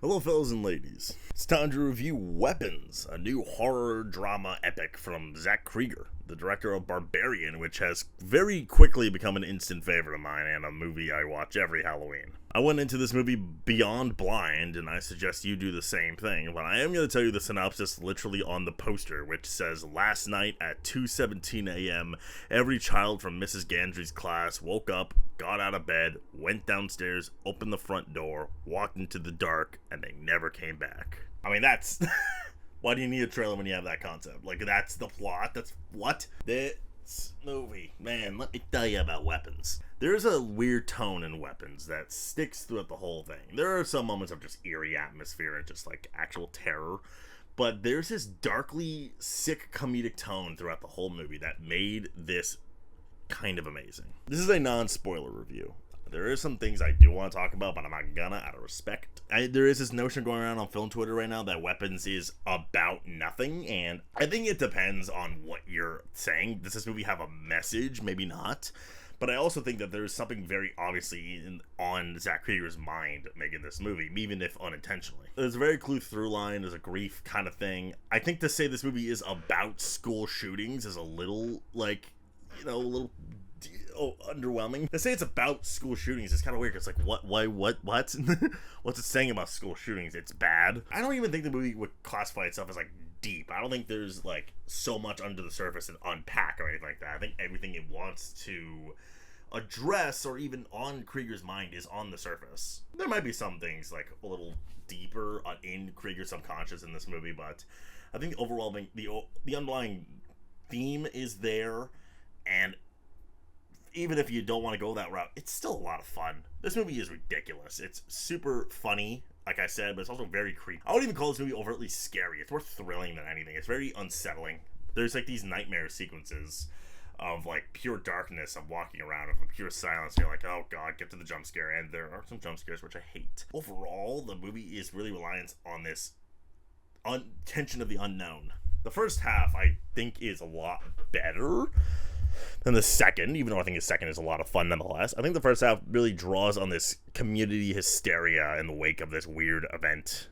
Hello, fellas and ladies. It's time to review Weapons, a new horror drama epic from Zach Krieger, the director of Barbarian, which has very quickly become an instant favorite of mine and a movie I watch every Halloween. I went into this movie beyond blind, and I suggest you do the same thing, but I am going to tell you the synopsis literally on the poster, which says, "Last night at 2:17 a.m., every child from Mrs. Gandry's class woke up, got out of bed, went downstairs, opened the front door, walked into the dark, and they never came back." I mean, that's... Why do you need a trailer when you have that concept? Like, that's the plot. That's what? This movie, man, let me tell you about Weapons. There's a weird tone in Weapons that sticks throughout the whole thing. There are some moments of just eerie atmosphere and just, like, actual terror. But there's this darkly sick comedic tone throughout the whole movie that made this kind of amazing. This is a non-spoiler review. There is some things I do want to talk about, but I'm not gonna, out of respect. There is this notion going around on film Twitter right now that Weapons is about nothing, and I think it depends on what you're saying. Does this movie have a message? Maybe not. But I also think that there's something very obviously on Zach Krieger's mind making this movie, even if unintentionally. There's a very clear through line, there's a grief kind of thing. I think to say this movie is about school shootings is a little, like, you know, a little... underwhelming. To say it's about school shootings is kind of weird. It's like, what? What's it saying about school shootings? It's bad. I don't even think the movie would classify itself as, like, deep. I don't think there's, like, so much under the surface and unpack or anything like that. I think everything it wants to address, or even on Krieger's mind, is on the surface. There might be some things, like, a little deeper in Krieger's subconscious in this movie, but I think overall the underlying theme is there, and even if you don't want to go that route, it's still a lot of fun. This movie is ridiculous. It's super funny, like I said, but it's also very creepy. I would even call this movie overtly scary. It's more thrilling than anything. It's very unsettling. There's, like, these nightmare sequences of, like, pure darkness, of walking around, of pure silence. You're like, oh god, get to the jump scare. And there are some jump scares, which I hate. Overall, the movie is really reliant on this tension of the unknown. The first half, I think, is a lot better than the second, even though I think the second is a lot of fun nonetheless. I think the first half really draws on this community hysteria in the wake of this weird event.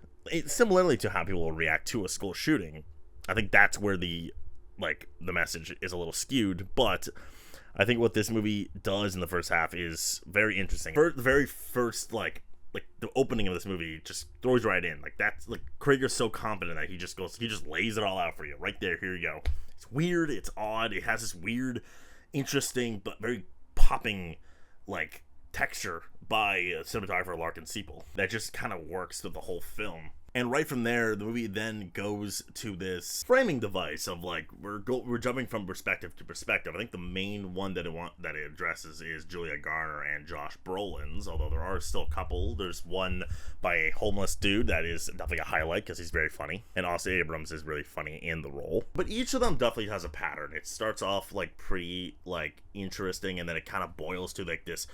Similarly to how people will react to a school shooting, I think that's where the message is a little skewed, but I think what this movie does in the first half is very interesting. The very first, like the opening of this movie just throws right in. Like, that's, like, Krieger's so confident that he just lays it all out for you. Right there, here you go. It's weird, it's odd, it has this weird, interesting, but very popping, like, texture by cinematographer Larkin Sepul that just kind of works through the whole film. And right from there, the movie then goes to this framing device of, like, we're jumping from perspective to perspective. I think the main one that it addresses is Julia Garner and Josh Brolin's, although there are still a couple. There's one by a homeless dude that is definitely a highlight because he's very funny, and Austin Abrams is really funny in the role. But each of them definitely has a pattern. It starts off, like, pretty, like, interesting, and then it kind of boils to, like, this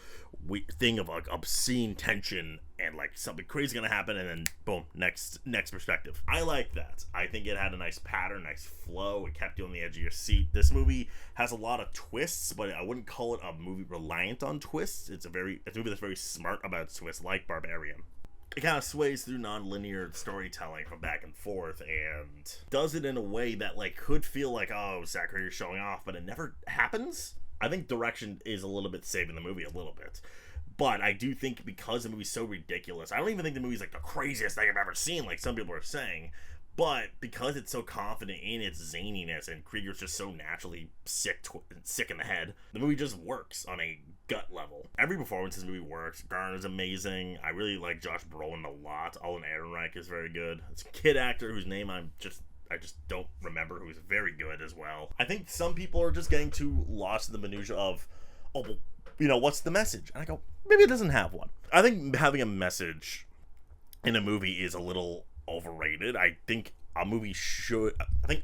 thing of, like, obscene tension and, like, something crazy gonna happen, and then boom, next perspective. I like that. I think it had a nice pattern, nice flow. It kept you on the edge of your seat. This movie has a lot of twists, but I wouldn't call it a movie reliant on twists. It's a movie that's very smart about twists, like Barbarian. It kind of sways through non-linear storytelling from back and forth, and does it in a way that, like, could feel like, oh, Zach Krieger's showing off, but it never happens. I think direction is a little bit saving the movie a little bit. But I do think because the movie's so ridiculous, I don't even think the movie's, like, the craziest thing I've ever seen, like some people are saying. But because it's so confident in its zaniness, and Krieger's just so naturally sick in the head, the movie just works on a gut level. Every performance in this movie works. Garner's amazing. I really like Josh Brolin a lot. Alden Ehrenreich is very good. It's a kid actor whose name I just don't remember, who's very good as well. I think some people are just getting too lost in the minutia of, oh, well, you know, what's the message? And I go, maybe it doesn't have one. I think having a message in a movie is a little overrated. I think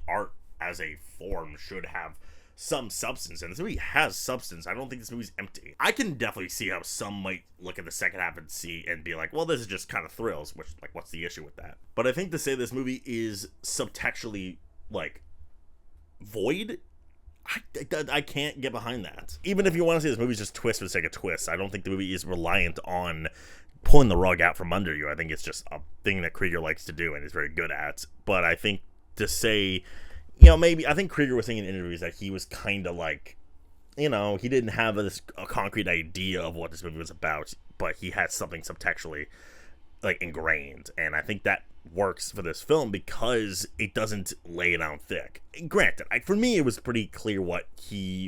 art as a form should have some substance, and this movie has substance. I don't think this movie's empty. I can definitely see how some might look at the second half and be like, well, this is just kind of thrills, which, like, what's the issue with that? But I think to say this movie is subtextually, like, void, I can't get behind that. Even if you want to say this movie's just twist for the sake of twists, I don't think the movie is reliant on pulling the rug out from under you. I think it's just a thing that Krieger likes to do and is very good at. But I think to say, maybe I think Krieger was saying in interviews that he was kind of like, he didn't have a concrete idea of what this movie was about, but he had something subtextually like ingrained, and I think that works for this film because it doesn't lay it down thick. Granted, for me, it was pretty clear what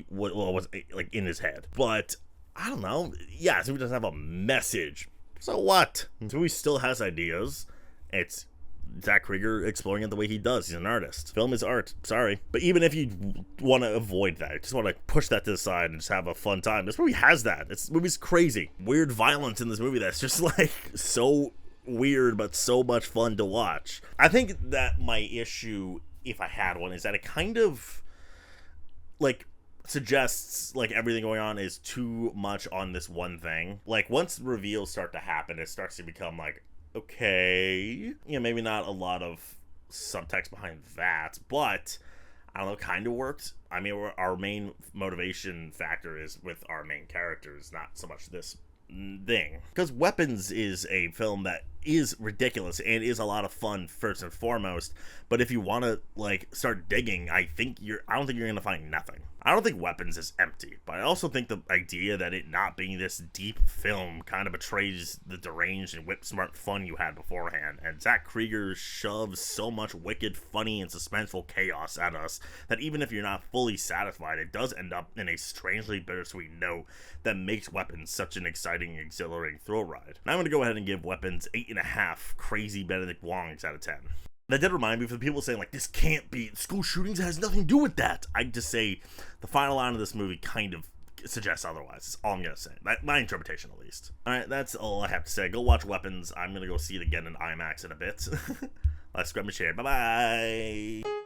was like in his head, but I don't know. Yeah, this movie doesn't have a message. So what? This movie still has ideas. It's Zach Krieger exploring it the way he does. He's an artist. Film is art. Sorry. But even if you want to avoid that, just want to push that to the side and just have a fun time, this movie has that. This movie's crazy. Weird violence in this movie that's just like so weird but so much fun to watch. I think that my issue, if I had one, is that it kind of like suggests like everything going on is too much on this one thing. Like once reveals start to happen, it starts to become like, okay, maybe not a lot of subtext behind that, but I don't know, kind of worked. I mean, our main motivation factor is with our main characters, not so much this thing. Because Weapons is a film that is ridiculous and is a lot of fun first and foremost, but if you want to like start digging, I don't think you're gonna find nothing. I don't think Weapons is empty, but I also think the idea that it not being this deep film kind of betrays the deranged and whip-smart fun you had beforehand, and Zach Krieger shoves so much wicked, funny, and suspenseful chaos at us that even if you're not fully satisfied, it does end up in a strangely bittersweet note that makes Weapons such an exciting, exhilarating thrill ride. And I'm going to go ahead and give Weapons 8.5 crazy Benedict Wongs out of 10. That did remind me, for the people saying, like, this can't be school shootings, it has nothing to do with that. I'd just say the final line of this movie kind of suggests otherwise. That's all I'm going to say. My interpretation, at least. Alright, that's all I have to say. Go watch Weapons. I'm going to go see it again in IMAX in a bit. Let's grab my share. Bye-bye.